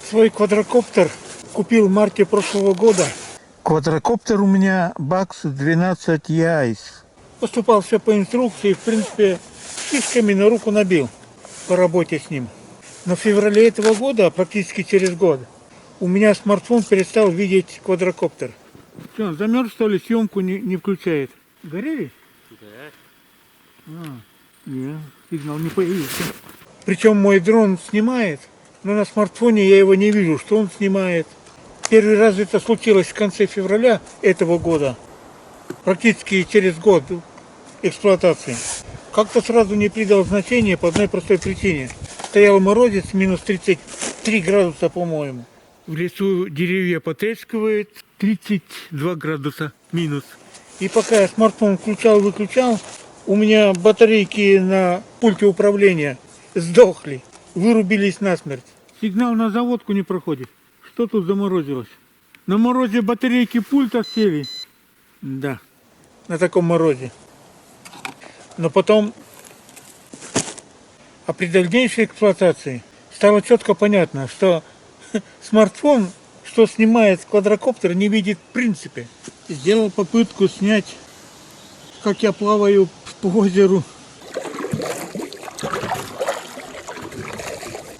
Свой квадрокоптер купил в марте прошлого года. Квадрокоптер у меня Бакс 12 Яйс. Поступал все по инструкции, в принципе, фишками на руку набил по работе с ним. Но в феврале этого года, практически через год, у меня смартфон перестал видеть квадрокоптер. Что, он замерз, что ли, съемку не включает? Горели? Да. Нет, сигнал не появился. Причем мой дрон снимает, но на смартфоне я его не вижу, что он снимает. Первый раз это случилось в конце февраля этого года, практически через год эксплуатации. Как-то сразу не придал значения по одной простой причине. Стоял морозец, минус 33 градуса, по-моему. В лесу деревья потрескивают, 32 градуса минус. И пока я смартфон включал-выключал, у меня батарейки на пульте управления сдохли, вырубились насмерть. Сигнал на заводку не проходит. Что тут заморозилось? На морозе батарейки пульта сели. Да, на таком морозе. Но потом, при дальнейшей эксплуатации, стало четко понятно, что смартфон, что снимает квадрокоптер, не видит в принципе. Сделал попытку снять, как я плаваю по озеру.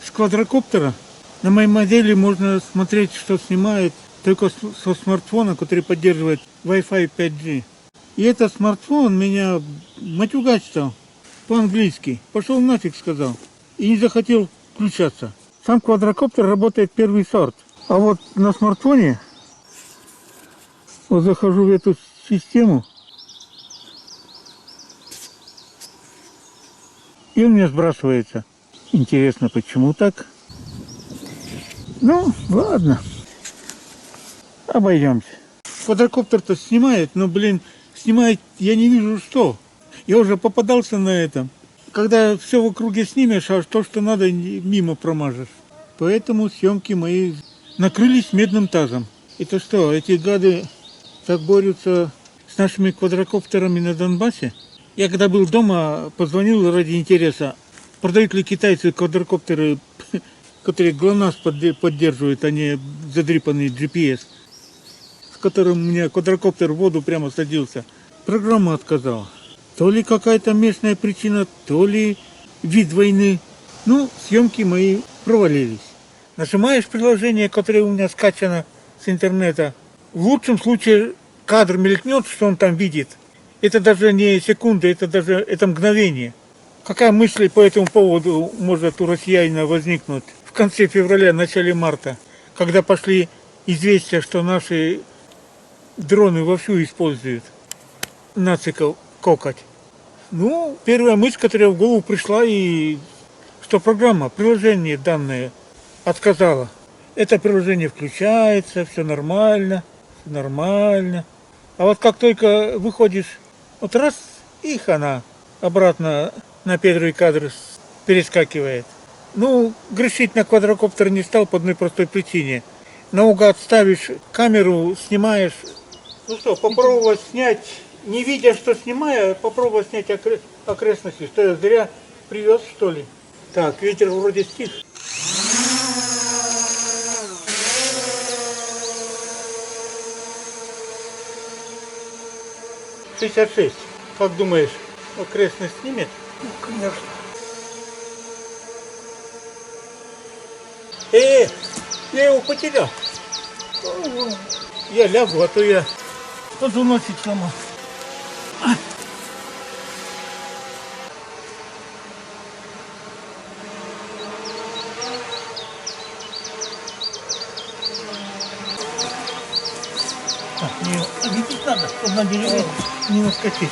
С квадрокоптера на моей модели можно смотреть, что снимает только со смартфона, который поддерживает Wi-Fi 5G. И этот смартфон меня матюгать стал по-английски. Пошел нафиг, сказал. И не захотел включаться. Сам квадрокоптер работает первый сорт. А вот на смартфоне, вот захожу в эту систему, и он мне сбрасывается. Интересно, почему так? Ну, ладно. Обойдемся. Квадрокоптер-то снимает, но, снимает я не вижу что. Я уже попадался на этом. Когда все в округе снимешь, а то, что надо, мимо промажешь. Поэтому съемки мои накрылись медным тазом. Это что, эти гады так борются с нашими квадрокоптерами на Донбассе? Я когда был дома, позвонил ради интереса, продают ли китайцы квадрокоптеры, которые ГЛОНАСС поддерживают, а не задрипанный GPS, с которым у меня квадрокоптер в воду прямо садился. Программа отказала. То ли какая-то местная причина, то ли вид войны. Ну, съемки мои провалились. Нажимаешь приложение, которое у меня скачано с интернета. В лучшем случае кадр мелькнет, что он там видит. Это даже не секунда, это мгновение. Какая мысль по этому поводу может у россиянина возникнуть в конце февраля, начале марта, когда пошли известия, что наши дроны вовсю используют нациков кокать. Ну, первая мысль, которая в голову пришла, и что программа, приложение данное отказала. Это приложение включается, все нормально. А вот как только выходишь, вот раз, и хана, обратно на первый кадр перескакивает. Ну, грешить на квадрокоптер не стал по одной простой причине. Наугад ставишь камеру, снимаешь. Ну что, попробовать снять, не видя, что снимаю, попробовать снять окрестности. Что я зря привез, что ли? Так, ветер вроде стих. «66. Как думаешь, окрестность снимет?» Ну, конечно. Я его потерял. Я лягу, а то я позвоночник сломал. Не видеть надо, чтобы на деревья не наскочить.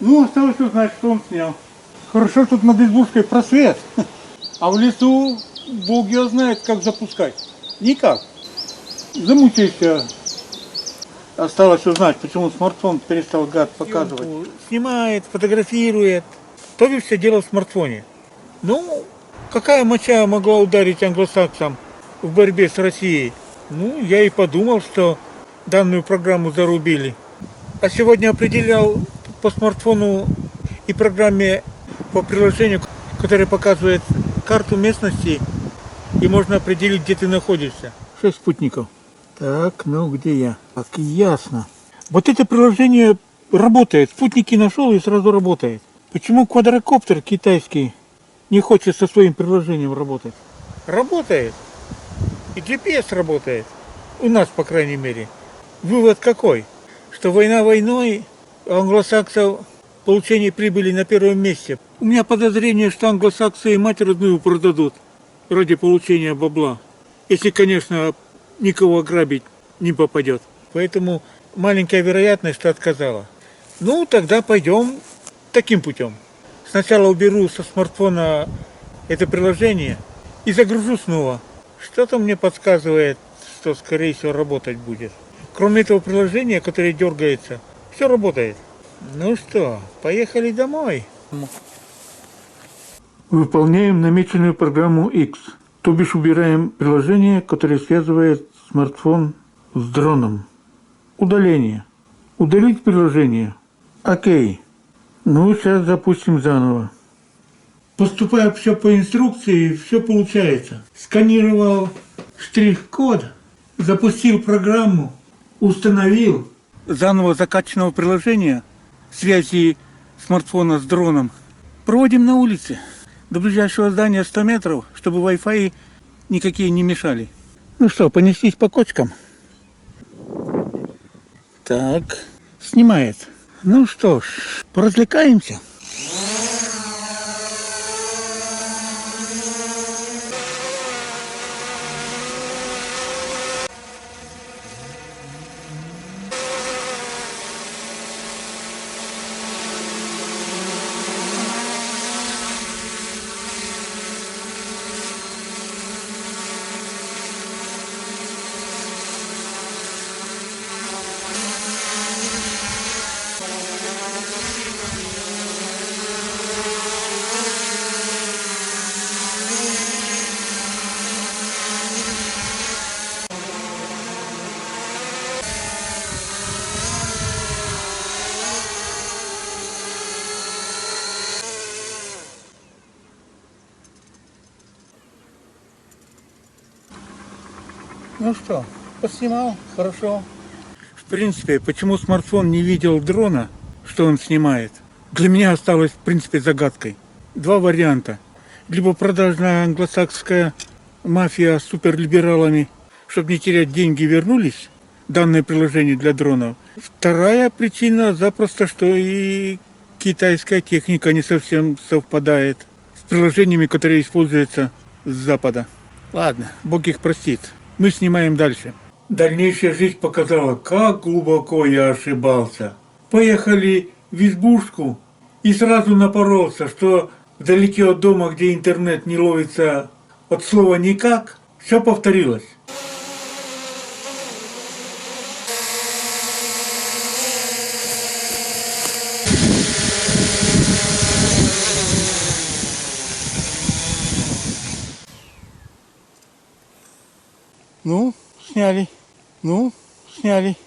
Ну, осталось узнать, что он снял. Хорошо, тут над избушкой просвет. А в лесу Бог его знает, как запускать. Никак. Замучаешься. Осталось узнать, почему смартфон перестал гад показывать. Снимает, фотографирует. То ли все дело в смартфоне. Ну, Какая моча могла ударить англосаксам в борьбе с Россией? Ну, я и подумал, что данную программу зарубили. А сегодня определял по смартфону и программе по приложению, которое показывает карту местности, и можно определить, где ты находишься. 6 спутников. Так, ну где я? Так, ясно. Вот это приложение работает. Спутники нашел и сразу работает. Почему квадрокоптер китайский не хочет со своим приложением работать? Работает. И GPS работает. У нас, по крайней мере. Вывод какой? Что война войной, а англосаксов получение прибыли на первом месте. У меня подозрение, что англосаксы и мать родную продадут ради получения бабла. Если, конечно, никого ограбить не попадет. Поэтому маленькая вероятность, что отказала. Ну, тогда пойдем таким путем. Сначала уберу со смартфона это приложение и загружу снова. Что-то мне подсказывает, что, скорее всего, работать будет. Кроме этого приложения, которое дергается, все работает. Ну что, поехали домой. Выполняем намеченную программу X. То бишь убираем приложение, которое связывает смартфон с дроном. Удаление. Удалить приложение. Окей. Ну, сейчас запустим заново. Поступая все по инструкции, все получается. Сканировал штрих-код, запустил программу, установил. Заново закачанного приложения связи смартфона с дроном проводим на улице. До ближайшего здания 100 метров, чтобы Wi-Fi никакие не мешали. Ну что, понеслись по кочкам? Так, снимает. Ну что ж, поразвлекаемся. Ну что, поснимал, хорошо. В принципе, почему смартфон не видел дрона, что он снимает, для меня осталось, в принципе, загадкой. Два варианта. Либо продажная англосаксская мафия с суперлибералами, чтобы не терять деньги, вернулись, данное приложение для дронов. Вторая причина запросто, что и китайская техника не совсем совпадает с приложениями, которые используются с Запада. Ладно, Бог их простит. Мы снимаем дальше. Дальнейшая жизнь показала, как глубоко я ошибался. Поехали в избушку и сразу напоролся, что вдалеке от дома, где интернет не ловится от слова «никак», все повторилось. Ну, сняли. Ну, сняли.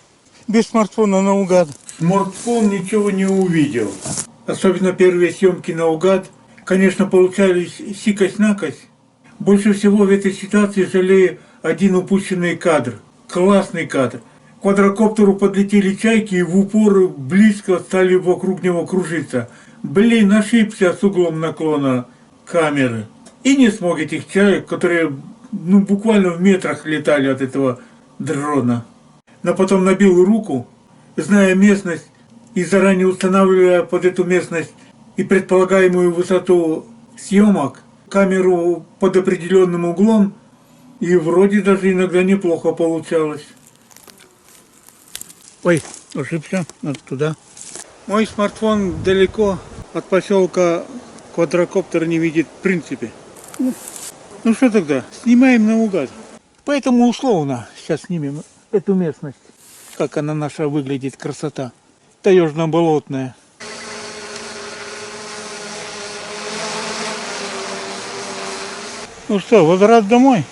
Без смартфона наугад. Смартфон ничего не увидел. Особенно первые съемки наугад, конечно, получались сикость-накость. Больше всего в этой ситуации жалею один упущенный кадр. Классный кадр. К квадрокоптеру подлетели чайки и в упор близко стали вокруг него кружиться. Блин, ошибся с углом наклона камеры. И не смог этих чаек, которые буквально в метрах летали от этого дрона. Но потом набил руку, зная местность и заранее устанавливая под эту местность и предполагаемую высоту съемок, камеру под определенным углом, и вроде даже иногда неплохо получалось. Ой, ошибся, надо туда. Мой смартфон далеко от поселка квадрокоптер не видит в принципе. Ну что тогда, снимаем наугад. Поэтому условно сейчас снимем эту местность. Как она наша выглядит, красота. Таежно-болотная. Ну что, возврат домой?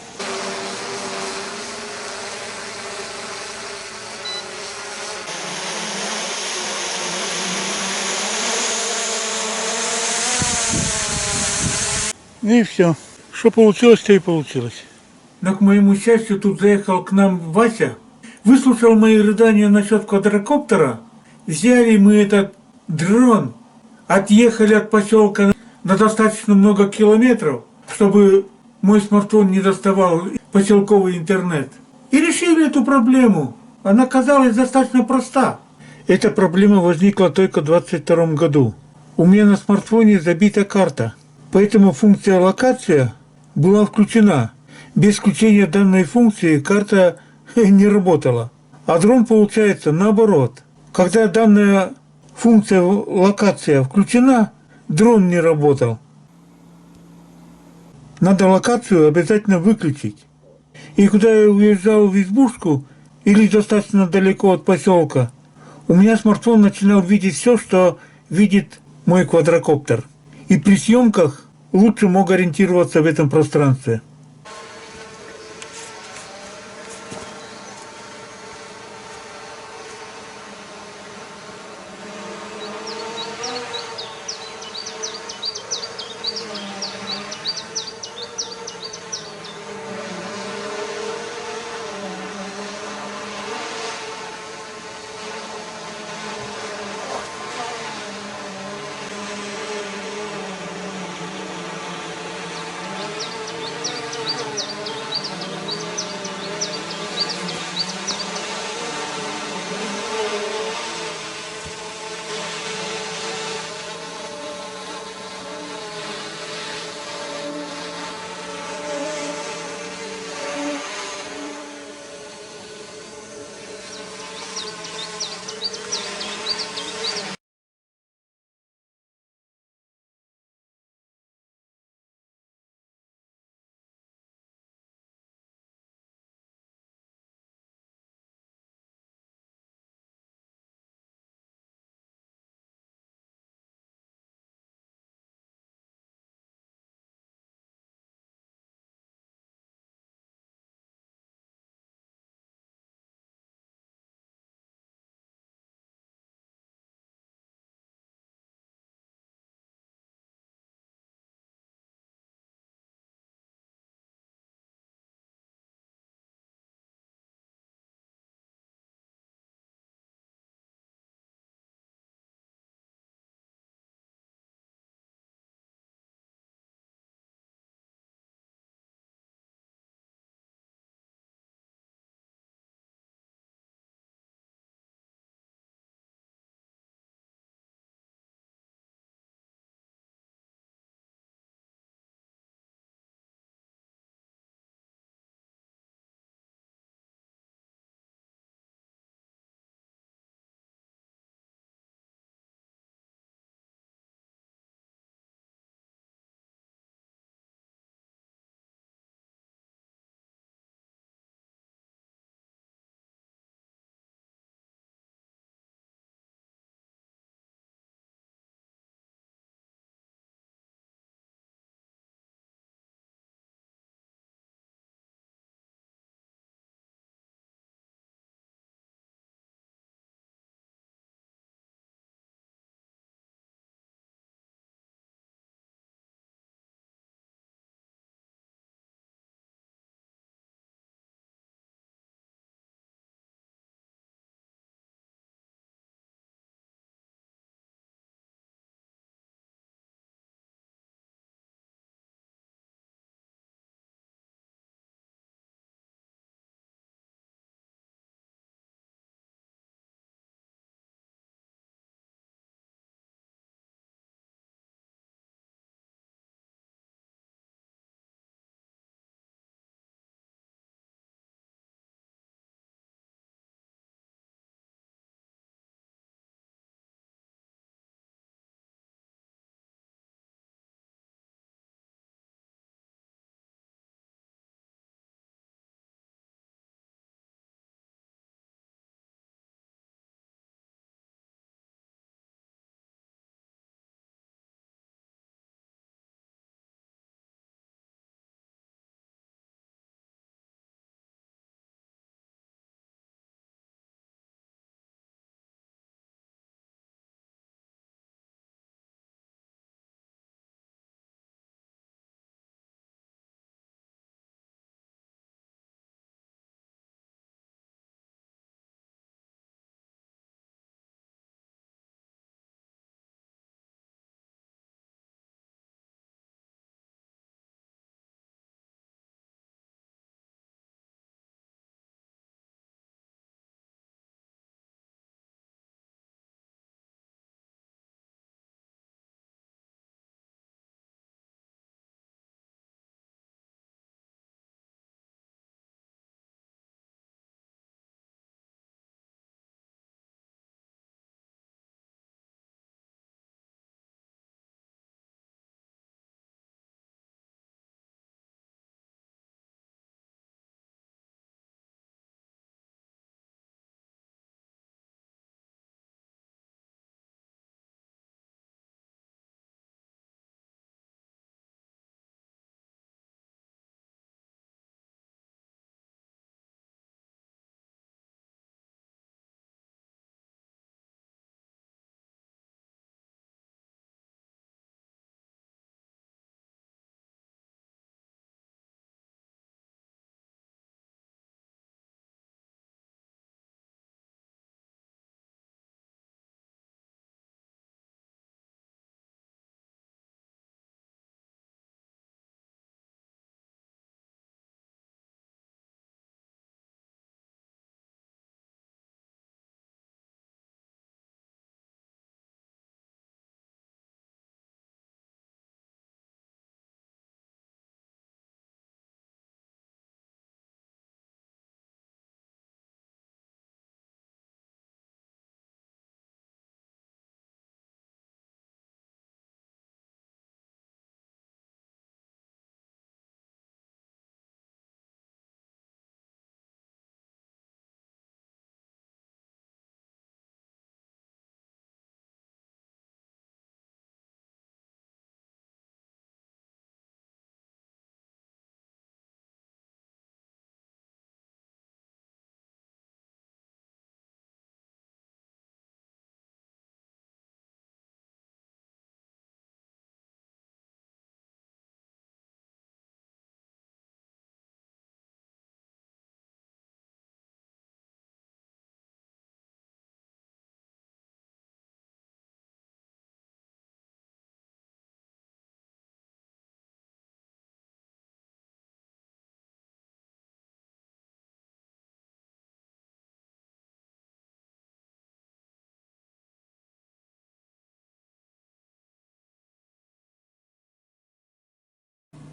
И все. Что получилось, то и получилось. Но, к моему счастью, тут заехал к нам Вася, выслушал мои рыдания насчет квадрокоптера, взяли мы этот дрон, отъехали от поселка на достаточно много километров, чтобы мой смартфон не доставал поселковый интернет. И решили эту проблему. Она казалась достаточно проста. Эта проблема возникла только в 2022 году. У меня на смартфоне забита карта, поэтому функция локация была включена. Без включения данной функции карта не работала. А дрон получается наоборот. Когда данная функция локация включена, дрон не работал. Надо локацию обязательно выключить. И когда я уезжал в избушку или достаточно далеко от поселка, у меня смартфон начинал видеть все, что видит мой квадрокоптер. И при съемках лучше мог ориентироваться в этом пространстве.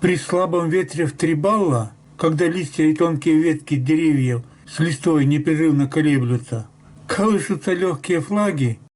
При слабом ветре в 3 балла, когда листья и тонкие ветки деревьев с листвой непрерывно колеблются, колышутся легкие флаги,